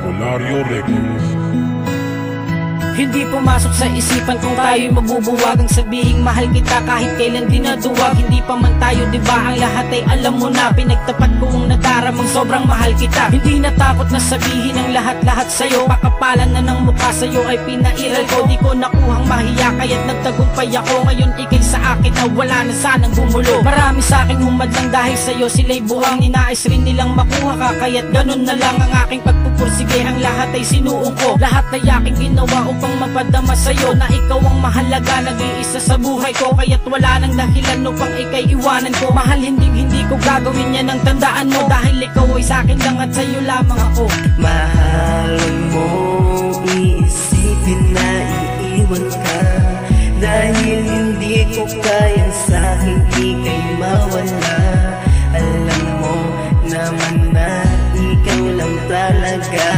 Vocabulario Records. Hindi pumasok sa isipan kung tayo'y magbubuwag ang sabihing mahal kita kahit kailan dinaduwag. Hindi pa man tayo diba ang lahat ay alam mo na. Pinagtapat ko ang nadaramang sobrang mahal kita. Hindi natakot na sabihin ang lahat-lahat sa'yo. Pakapalan na ng mukha sa'yo ay pinairal ko. Di ko nakuhang mahiya kaya't nagtagumpay ako. Ngayon ikay sa akin na wala na sanang gumulo. Marami sa aking humadlang dahil sa'yo sila'y buwang. Ninais rin nilang makuha ka kaya't ganun na lang ang aking pagpupursige. Ang lahat ay sinuong ko. Lahat ay aking ginawa upang mapadama sa'yo na ikaw ang mahalaga, nag-iisa sa buhay ko. Kaya't wala nang dahilan upang ikay iwanan ko. Mahal, hindi ko gagawin yan ang tandaan mo. Dahil ikaw ay sa'kin lang at sa'yo lamang ako. Mahal mo, iisipin na iiwan ka. Dahil hindi ko kaya sa'kin ikay mawala. Alam mo naman na ikaw lang talaga.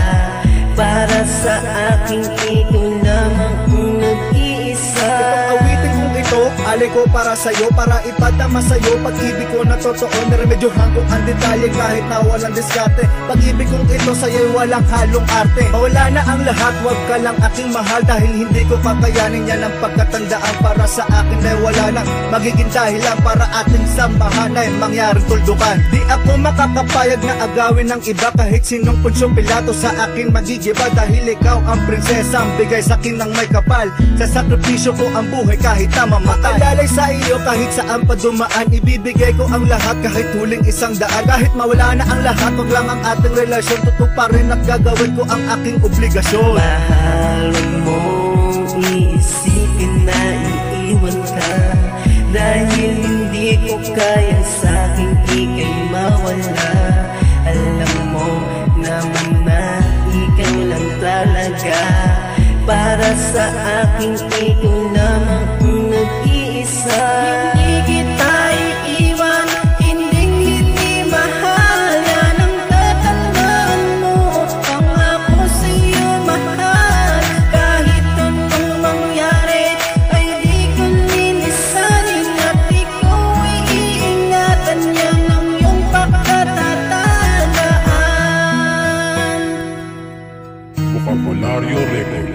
Para sa aking ikaw lamang ang nag-iisa. Itong awitin kong ito, alay ko para sa'yo, para ipadama sa'yo pag-ibig ko na totoo. Niremedyohan ko ang detalye kahit na walang diskarte. Pag-ibig kong ito sa'yo'y walang halong arte. Mawala na ang lahat, wag ka lang aking mahal. Dahil hindi ko kakayanin yan ang pagkatandaan. Para sa akin ay wala nang magiging dahilan para ating samahan ay mangyaring tuldukan. Di ako makakapayag na agawin ng iba kahit sinong Punsyo Pilato sa akin magigiba. Dahil ikaw ang prinsesa, ang bigay sa'kin ng may kapal. Sa sakripisyo ko ang buhay kahit na mamatay. Alalay sa iyo kahit saan pa dumaan. Ibibigay ko ang lahat kahit huling 100. Kahit mawala na ang lahat, wag lang ang ating relasyon. Totoo pa rin at gagawin ko ang aking obligasyon. Mahal mo, iisipin na iiwan ka. Dahil hindi ko kaya sa'kin ikay mawala. Alam mo naman na ikaw lang talaga. Para sa akin ikaw lamang ang nag-iisa. Hindi kita iiwan, hindi mahal. Yan ang tatandaan mo, pangako sa'yo mahal. Kahit anong mangyari ay di ko linisanin. At ikaw ay iingatan, yan ang iyong pagkatatandaan. Vocabulario Records.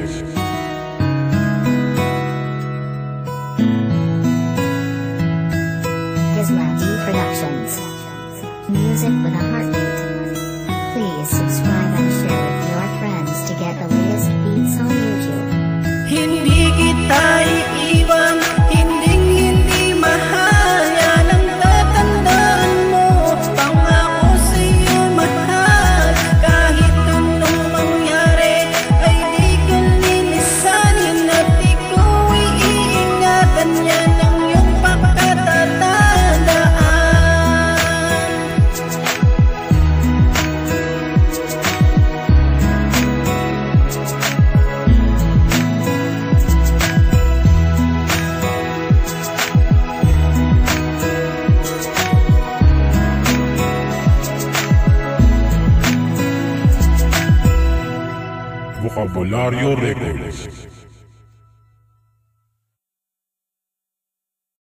Islati Productions. Music with a heartbeat. Please subscribe and share with your friends to get the latest beats on YouTube. Hindi kita iiwan, hindi mahal. Yan ang tatandaan mo, pangako sa'yo mahal. Kahit anong mangyari ay di ko lilisanin. At ikaw ay iingatan, yan ang iyong pagkatatandaan. Vocabulario Records.